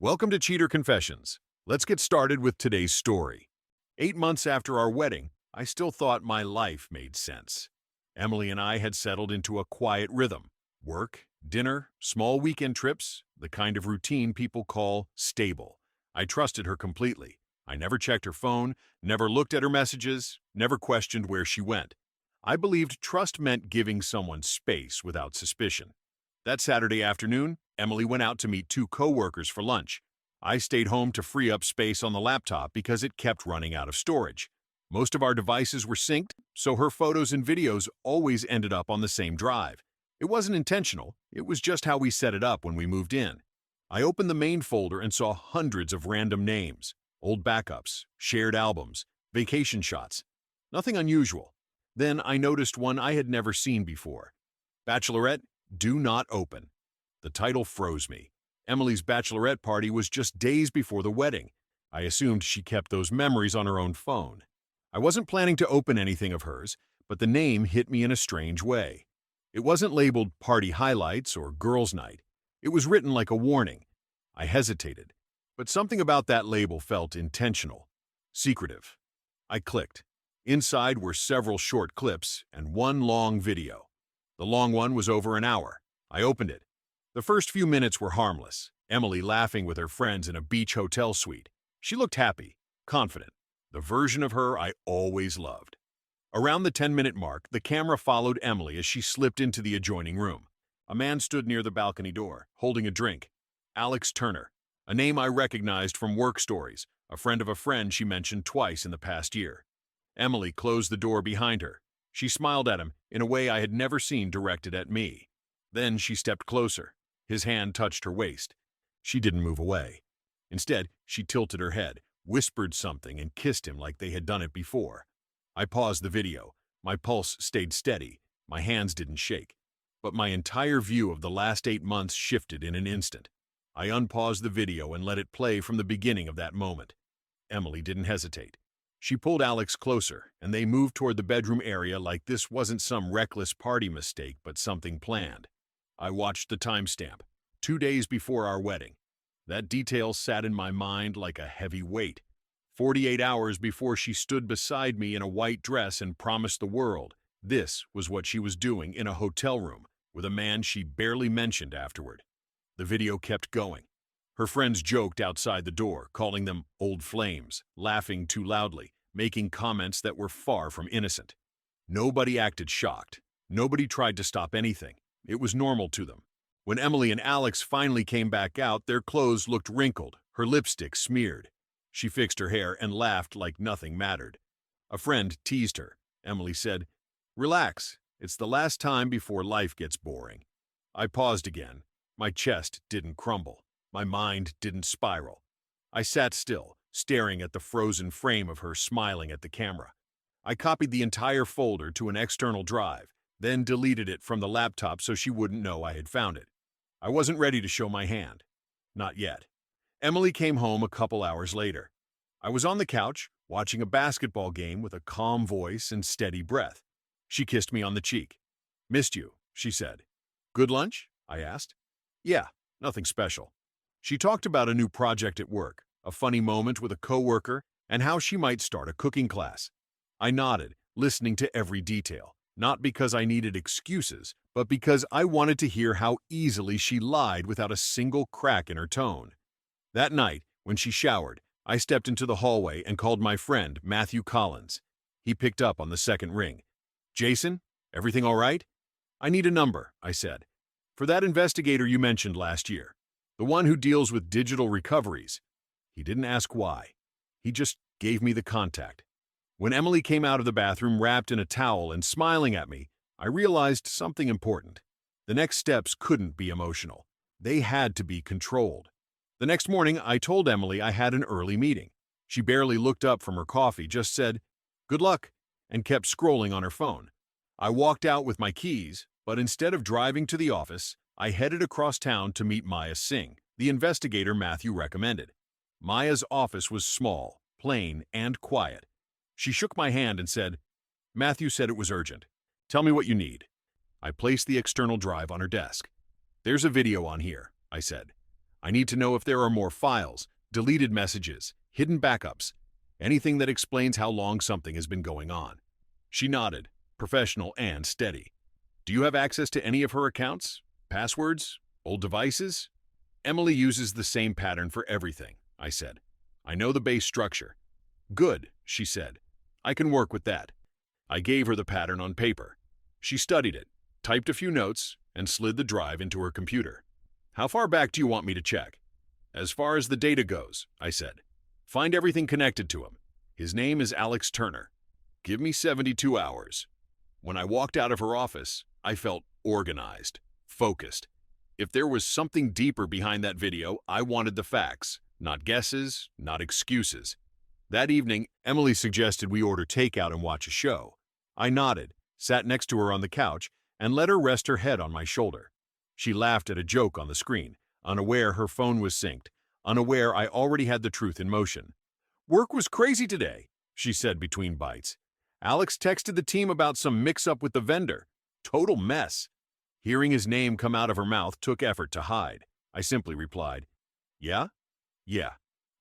Welcome to Cheater Confessions. Let's get started with today's story. 8 months after our wedding, I still thought my life made sense. Emily and I had settled into a quiet rhythm. Work, dinner, small weekend trips, the kind of routine people call stable. I trusted her completely. I never checked her phone, never looked at her messages, never questioned where she went. I believed trust meant giving someone space without suspicion. That Saturday afternoon, Emily went out to meet two coworkers for lunch. I stayed home to free up space on the laptop because it kept running out of storage. Most of our devices were synced, so her photos and videos always ended up on the same drive. It wasn't intentional, it was just how we set it up when we moved in. I opened the main folder and saw hundreds of random names, old backups, shared albums, vacation shots. Nothing unusual. Then I noticed one I had never seen before. Bachelorette, do not open. The title froze me. Emily's bachelorette party was just days before the wedding. I assumed she kept those memories on her own phone. I wasn't planning to open anything of hers, but the name hit me in a strange way. It wasn't labeled party highlights or girls' night. It was written like a warning. I hesitated, but something about that label felt intentional, secretive. I clicked. Inside were several short clips and one long video. The long one was over an hour. I opened it. The first few minutes were harmless. Emily laughing with her friends in a beach hotel suite. She looked happy, confident, the version of her I always loved. Around the 10-minute mark, the camera followed Emily as she slipped into the adjoining room. A man stood near the balcony door, holding a drink. Alex Turner, a name I recognized from work stories, a friend of a friend she mentioned twice in the past year. Emily closed the door behind her. She smiled at him in a way I had never seen directed at me. Then she stepped closer. His hand touched her waist. She didn't move away. Instead, she tilted her head, whispered something, and kissed him like they had done it before. I paused the video. My pulse stayed steady. My hands didn't shake. But my entire view of the last 8 months shifted in an instant. I unpaused the video and let it play from the beginning of that moment. Emily didn't hesitate. She pulled Alex closer, and they moved toward the bedroom area like this wasn't some reckless party mistake, but something planned. I watched the timestamp, 2 days before our wedding. That detail sat in my mind like a heavy weight. 48 hours before she stood beside me in a white dress and promised the world. This was what she was doing in a hotel room with a man she barely mentioned afterward. The video kept going. Her friends joked outside the door, calling them old flames, laughing too loudly, making comments that were far from innocent. Nobody acted shocked. Nobody tried to stop anything. It was normal to them. When Emily and Alex finally came back out, their clothes looked wrinkled, her lipstick smeared. She fixed her hair and laughed like nothing mattered. A friend teased her. Emily said, "Relax, it's the last time before life gets boring." I paused again. My chest didn't crumble. My mind didn't spiral. I sat still, staring at the frozen frame of her smiling at the camera. I copied the entire folder to an external drive, then deleted it from the laptop so she wouldn't know I had found it. I wasn't ready to show my hand. Not yet. Emily came home a couple hours later. I was on the couch, watching a basketball game with a calm voice and steady breath. She kissed me on the cheek. "Missed you," she said. "Good lunch?" I asked. "Yeah, nothing special." She talked about a new project at work, a funny moment with a coworker, and how she might start a cooking class. I nodded, listening to every detail, not because I needed excuses, but because I wanted to hear how easily she lied without a single crack in her tone. That night, when she showered, I stepped into the hallway and called my friend, Matthew Collins. He picked up on the second ring. "Jason, everything all right?" "I need a number," I said. "For that investigator you mentioned last year. The one who deals with digital recoveries." He didn't ask why. He just gave me the contact. When Emily came out of the bathroom wrapped in a towel and smiling at me, I realized something important. The next steps couldn't be emotional. They had to be controlled. The next morning, I told Emily I had an early meeting. She barely looked up from her coffee, just said, "Good luck," and kept scrolling on her phone. I walked out with my keys, but instead of driving to the office, I headed across town to meet Maya Singh, the investigator Matthew recommended. Maya's office was small, plain, and quiet. She shook my hand and said, "Matthew said it was urgent. Tell me what you need." I placed the external drive on her desk. "There's a video on here," I said. I need to know if there are more files, deleted messages, hidden backups, anything that explains how long something has been going on. She nodded, professional and steady. Do you have access to any of her accounts? Passwords? Old devices? Emily uses the same pattern for everything, I said. I know the base structure. Good, she said. I can work with that. I gave her the pattern on paper. She studied it, typed a few notes, and slid the drive into her computer. How far back do you want me to check? As far as the data goes, I said. Find everything connected to him. His name is Alex Turner. Give me 72 hours. When I walked out of her office, I felt organized, focused. If there was something deeper behind that video, I wanted the facts, not guesses, not excuses. That evening, Emily suggested we order takeout and watch a show. I nodded, sat next to her on the couch, and let her rest her head on my shoulder. She laughed at a joke on the screen, unaware her phone was synced, unaware I already had the truth in motion. Work was crazy today, she said between bites. Alex texted the team about some mix-up with the vendor. Total mess. Hearing his name come out of her mouth took effort to hide. I simply replied, Yeah? Yeah.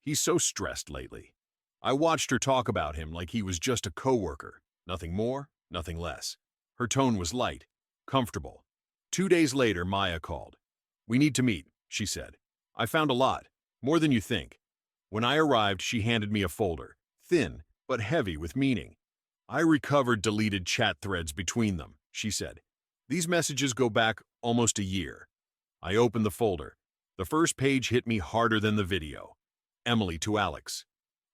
He's so stressed lately. I watched her talk about him like he was just a coworker. Nothing more, nothing less. Her tone was light, comfortable. 2 days later, Maya called. We need to meet, she said. I found a lot, more than you think. When I arrived, she handed me a folder, thin but heavy with meaning. I recovered deleted chat threads between them, she said. These messages go back almost a year. I opened the folder. The first page hit me harder than the video. Emily to Alex.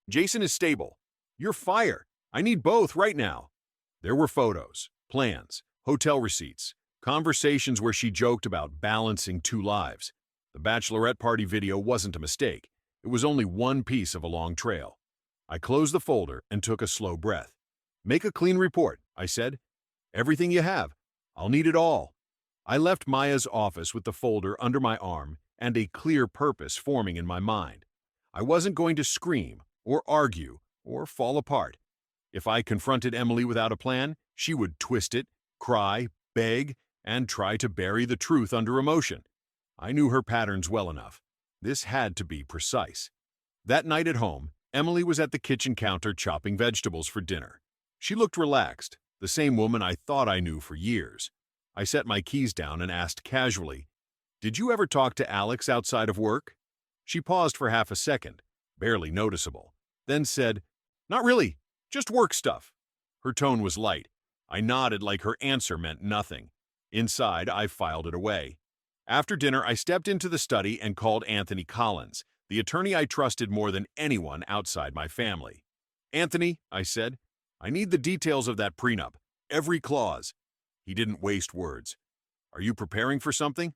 Jason is stable. You're fire. I need both right now. There were photos, plans, hotel receipts, conversations where she joked about balancing two lives. The Bachelorette party video wasn't a mistake. It was only one piece of a long trail. I closed the folder and took a slow breath. Make a clean report, I said. Everything you have. I'll need it all. I left Maya's office with the folder under my arm and a clear purpose forming in my mind. I wasn't going to scream or argue or fall apart. If I confronted Emily without a plan, she would twist it, cry, beg, and try to bury the truth under emotion. I knew her patterns well enough. This had to be precise. That night at home, Emily was at the kitchen counter chopping vegetables for dinner. She looked relaxed, the same woman I thought I knew for years. I set my keys down and asked casually, Did you ever talk to Alex outside of work? She paused for half a second, barely noticeable, then said, Not really, just work stuff. Her tone was light. I nodded like her answer meant nothing. Inside, I filed it away. After dinner, I stepped into the study and called Anthony Collins, the attorney I trusted more than anyone outside my family. Anthony, I said, I need the details of that prenup, every clause. He didn't waste words. Are you preparing for something?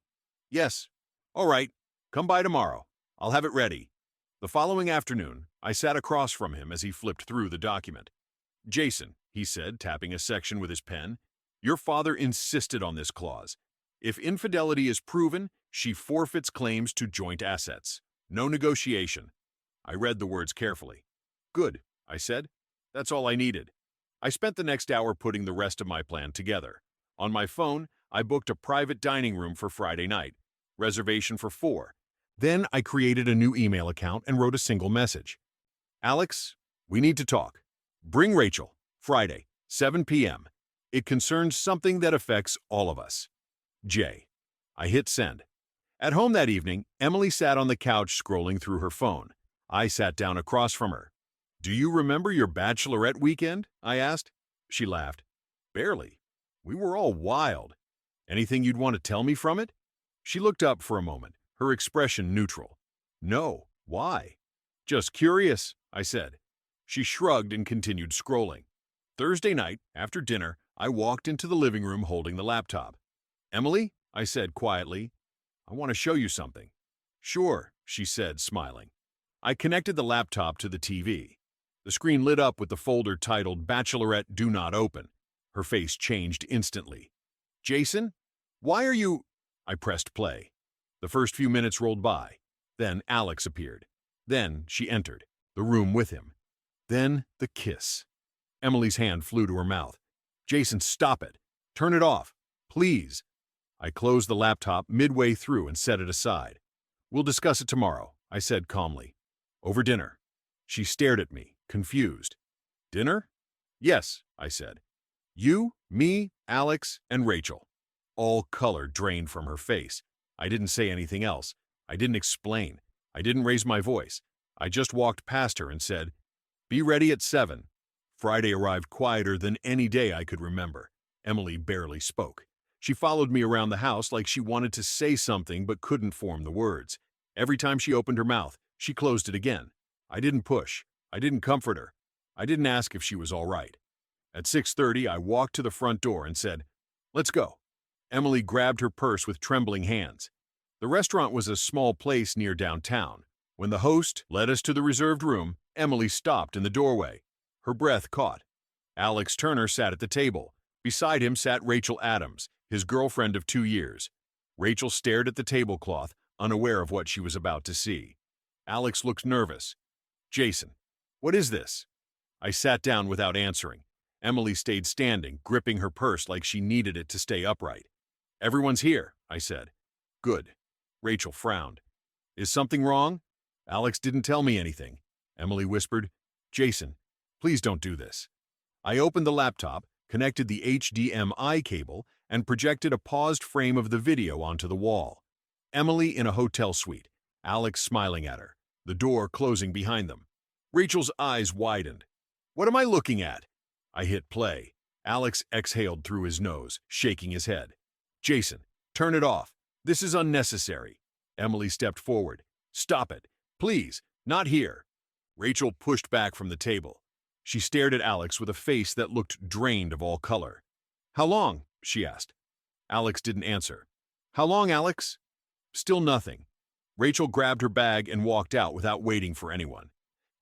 Yes. All right, come by tomorrow. I'll have it ready. The following afternoon, I sat across from him as he flipped through the document. Jason, he said, tapping a section with his pen, your father insisted on this clause. If infidelity is proven, she forfeits claims to joint assets. No negotiation. I read the words carefully. Good, I said. That's all I needed. I spent the next hour putting the rest of my plan together. On my phone, I booked a private dining room for Friday night, reservation for 4. Then I created a new email account and wrote a single message. Alex, we need to talk. Bring Rachel, Friday, 7 p.m. It concerns something that affects all of us. J. I hit send. At home that evening, Emily sat on the couch scrolling through her phone. I sat down across from her. Do you remember your Bachelorette weekend? I asked. She laughed. Barely. We were all wild. Anything you'd want to tell me from it? She looked up for a moment, her expression neutral. No, why? Just curious, I said. She shrugged and continued scrolling. Thursday night, after dinner, I walked into the living room holding the laptop. Emily, I said quietly, I want to show you something. Sure, she said, smiling. I connected the laptop to the TV. The screen lit up with the folder titled Bachelorette Do Not Open. Her face changed instantly. Jason? Why are you… I pressed play. The first few minutes rolled by. Then Alex appeared. Then she entered, the room with him. Then the kiss. Emily's hand flew to her mouth. Jason, stop it. Turn it off. Please. I closed the laptop midway through and set it aside. We'll discuss it tomorrow, I said calmly. Over dinner. She stared at me, confused. Dinner? Yes, I said. You, me, Alex, and Rachel. All color drained from her face. I didn't say anything else. I didn't explain. I didn't raise my voice. I just walked past her and said, "Be ready at 7. Friday arrived quieter than any day I could remember. Emily barely spoke. She followed me around the house like she wanted to say something but couldn't form the words. Every time she opened her mouth, she closed it again. I didn't push. I didn't comfort her. I didn't ask if she was all right. At 6:30, I walked to the front door and said, "Let's go." Emily grabbed her purse with trembling hands. The restaurant was a small place near downtown. When the host led us to the reserved room, Emily stopped in the doorway. Her breath caught. Alex Turner sat at the table. Beside him sat Rachel Adams, his girlfriend of 2 years. Rachel stared at the tablecloth, unaware of what she was about to see. Alex looked nervous. "Jason, what is this?" I sat down without answering. Emily stayed standing, gripping her purse like she needed it to stay upright. "Everyone's here," I said. "Good." Rachel frowned. "Is something wrong?" "Alex didn't tell me anything," Emily whispered. "Jason, please don't do this." I opened the laptop, connected the HDMI cable, and projected a paused frame of the video onto the wall. Emily in a hotel suite, Alex smiling at her, the door closing behind them. Rachel's eyes widened. "What am I looking at?" I hit play. Alex exhaled through his nose, shaking his head. "Jason, turn it off. This is unnecessary." Emily stepped forward. "Stop it. Please, not here." Rachel pushed back from the table. She stared at Alex with a face that looked drained of all color. "How long?" she asked. Alex didn't answer. "How long, Alex?" Still nothing. Rachel grabbed her bag and walked out without waiting for anyone.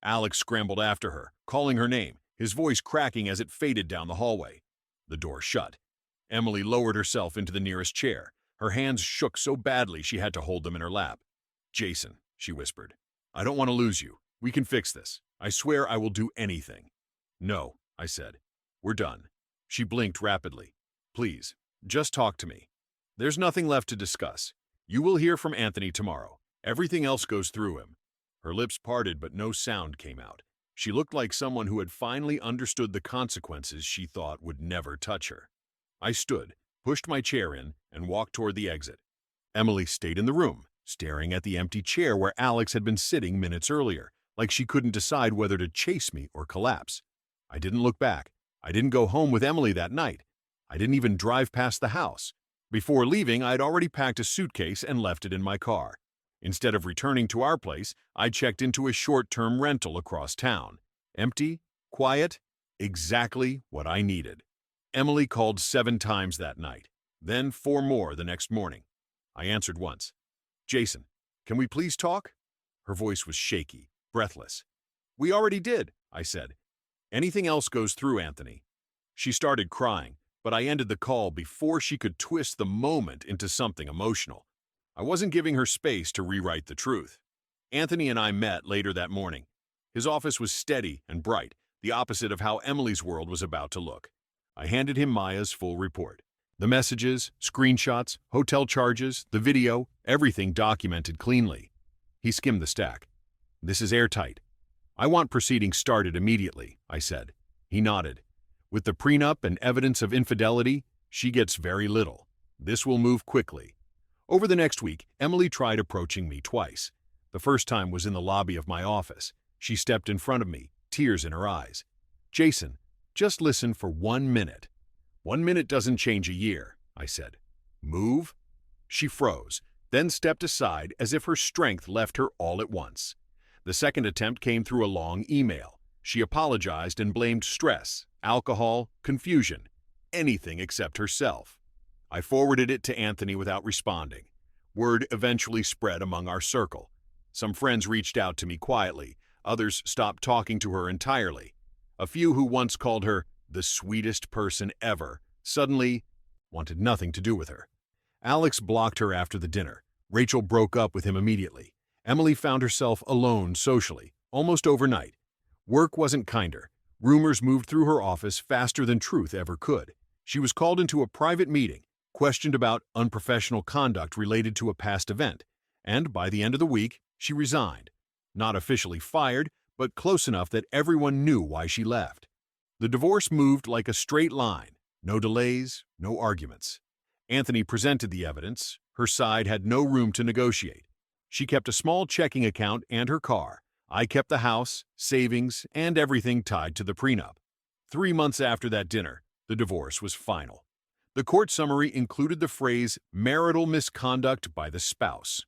Alex scrambled after her, calling her name, his voice cracking as it faded down the hallway. The door shut. Emily lowered herself into the nearest chair. Her hands shook so badly she had to hold them in her lap. "Jason," she whispered, "I don't want to lose you. We can fix this. I swear I will do anything." "No," I said. "We're done." She blinked rapidly. "Please, just talk to me. There's nothing left to discuss. You will hear from Anthony tomorrow. Everything else goes through him." Her lips parted, but no sound came out. She looked like someone who had finally understood the consequences she thought would never touch her. I stood, pushed my chair in, and walked toward the exit. Emily stayed in the room, staring at the empty chair where Alex had been sitting minutes earlier, like she couldn't decide whether to chase me or collapse. I didn't look back. I didn't go home with Emily that night. I didn't even drive past the house. Before leaving, I had already packed a suitcase and left it in my car. Instead of returning to our place, I checked into a short-term rental across town. Empty, quiet, exactly what I needed. Emily called 7 times that night, then 4 more the next morning. I answered once. "Jason, can we please talk?" Her voice was shaky, breathless. "We already did," I said. "Anything else goes through Anthony." She started crying, but I ended the call before she could twist the moment into something emotional. I wasn't giving her space to rewrite the truth. Anthony and I met later that morning. His office was steady and bright, the opposite of how Emily's world was about to look. I handed him Maya's full report. The messages, screenshots, hotel charges, the video, everything documented cleanly. He skimmed the stack. "This is airtight. I want proceedings started immediately," I said. He nodded. "With the prenup and evidence of infidelity, she gets very little. This will move quickly." Over the next week, Emily tried approaching me twice. The first time was in the lobby of my office. She stepped in front of me, tears in her eyes. "Jason, just listen for 1 minute." "1 minute doesn't change a year," I said. "Move?" She froze, then stepped aside as if her strength left her all at once. The second attempt came through a long email. She apologized and blamed stress, alcohol, confusion, anything except herself. I forwarded it to Anthony without responding. Word eventually spread among our circle. Some friends reached out to me quietly. Others stopped talking to her entirely. A few who once called her the sweetest person ever suddenly wanted nothing to do with her. Alex blocked her after the dinner. Rachel broke up with him immediately. Emily found herself alone socially, almost overnight. Work wasn't kinder. Rumors moved through her office faster than truth ever could. She was called into a private meeting, questioned about unprofessional conduct related to a past event, And by the end of the week, she resigned. Not officially fired, but close enough that everyone knew why she left. The divorce moved like a straight line. No delays, no arguments. Anthony presented the evidence. Her side had no room to negotiate. She kept a small checking account and her car. I kept the house, savings, and everything tied to the prenup. 3 months after that dinner, the divorce was final. The court summary included the phrase marital misconduct by the spouse.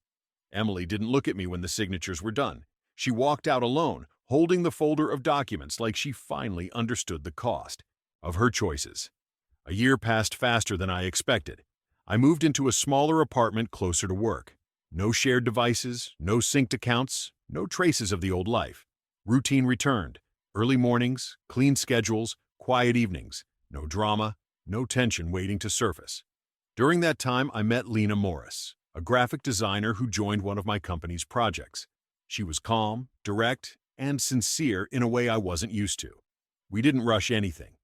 Emily didn't look at me when the signatures were done. She walked out alone, holding the folder of documents like she finally understood the cost of her choices. A year passed faster than I expected. I moved into a smaller apartment closer to work. No shared devices, no synced accounts, no traces of the old life. Routine returned. Early mornings, clean schedules, quiet evenings. No drama, no tension waiting to surface. During that time, I met Lena Morris, a graphic designer who joined one of my company's projects. She was calm, direct, and sincere in a way I wasn't used to. We didn't rush anything.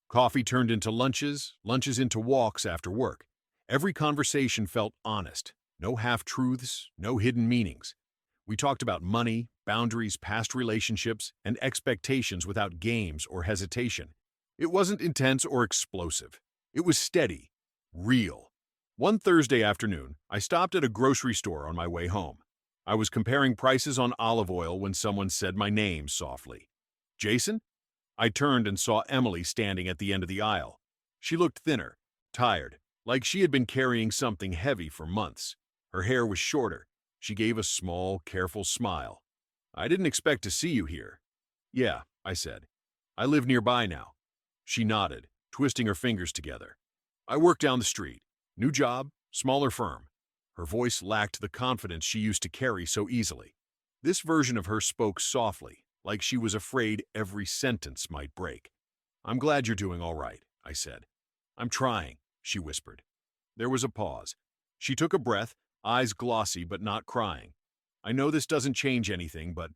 Coffee turned into lunches, lunches into walks after work. Every conversation felt honest. No half-truths, no hidden meanings. We talked about money, boundaries, past relationships, and expectations without games or hesitation. It wasn't intense or explosive. It was steady, real. One Thursday afternoon, I stopped at a grocery store on my way home. I was comparing prices on olive oil when someone said my name softly. "Jason?" I turned and saw Emily standing at the end of the aisle. She looked thinner, tired, like she had been carrying something heavy for months. Her hair was shorter. She gave a small, careful smile. "I didn't expect to see you here." "Yeah," I said. "I live nearby now." She nodded, twisting her fingers together. "I work down the street. New job, smaller firm." Her voice lacked the confidence she used to carry so easily. This version of her spoke softly, like she was afraid every sentence might break. "I'm glad you're doing all right," I said. "I'm trying," she whispered. There was a pause. She took a breath, eyes glossy but not crying. "I know this doesn't change anything, but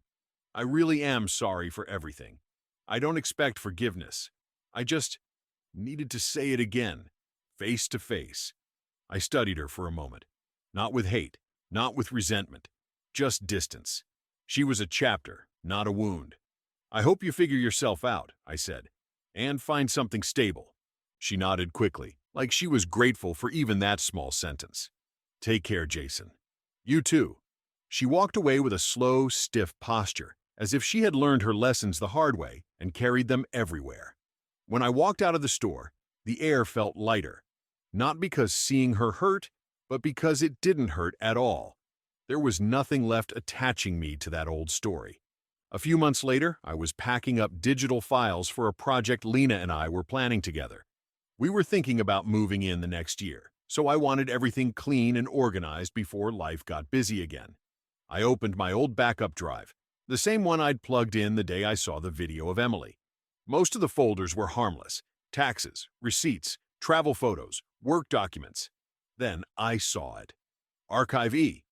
I really am sorry for everything. I don't expect forgiveness. I just needed to say it again, face to face." I studied her for a moment. Not with hate, not with resentment, just distance. She was a chapter, not a wound. "I hope you figure yourself out," I said, "and find something stable." She nodded quickly, like she was grateful for even that small sentence. "Take care, Jason." "You too." She walked away with a slow, stiff posture, as if she had learned her lessons the hard way and carried them everywhere. When I walked out of the store, the air felt lighter. Not because seeing her hurt, but because it didn't hurt at all. There was nothing left attaching me to that old story. A few months later, I was packing up digital files for a project Lena and I were planning together. We were thinking about moving in the next year, so I wanted everything clean and organized before life got busy again. I opened my old backup drive, the same one I'd plugged in the day I saw the video of Emily. Most of the folders were harmless: taxes, receipts, travel photos, work documents. Then I saw it. Archive E.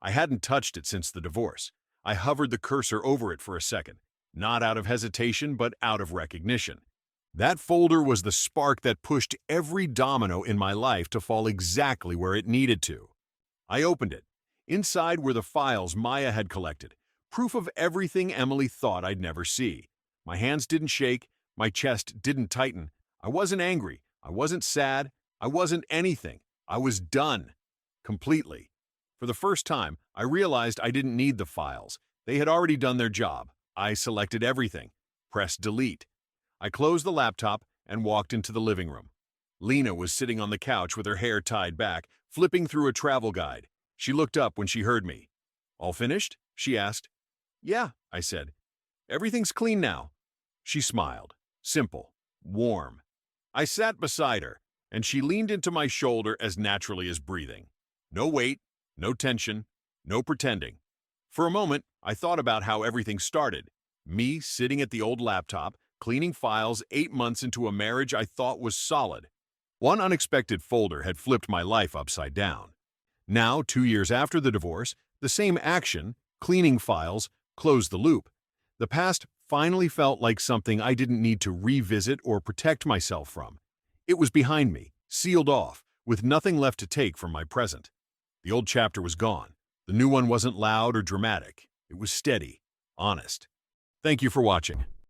I hadn't touched it since the divorce. I hovered the cursor over it for a second, not out of hesitation, but out of recognition. That folder was the spark that pushed every domino in my life to fall exactly where it needed to. I opened it. Inside were the files Maya had collected, proof of everything Emily thought I'd never see. My hands didn't shake, my chest didn't tighten. I wasn't angry, I wasn't sad, I wasn't anything. I was done. Completely. For the first time, I realized I didn't need the files. They had already done their job. I selected everything. Pressed delete. I closed the laptop and walked into the living room. Lena was sitting on the couch with her hair tied back, flipping through a travel guide. She looked up when she heard me. "All finished?" she asked. "Yeah," I said. "Everything's clean now." She smiled. Simple. Warm. I sat beside her, and she leaned into my shoulder as naturally as breathing. No weight, no tension, no pretending. For a moment, I thought about how everything started. Me sitting at the old laptop, cleaning files 8 months into a marriage I thought was solid. One unexpected folder had flipped my life upside down. Now, 2 years after the divorce, the same action, cleaning files, closed the loop. The past finally felt like something I didn't need to revisit or protect myself from. It was behind me, sealed off, with nothing left to take from my present. The old chapter was gone. The new one wasn't loud or dramatic. It was steady, honest. Thank you for watching.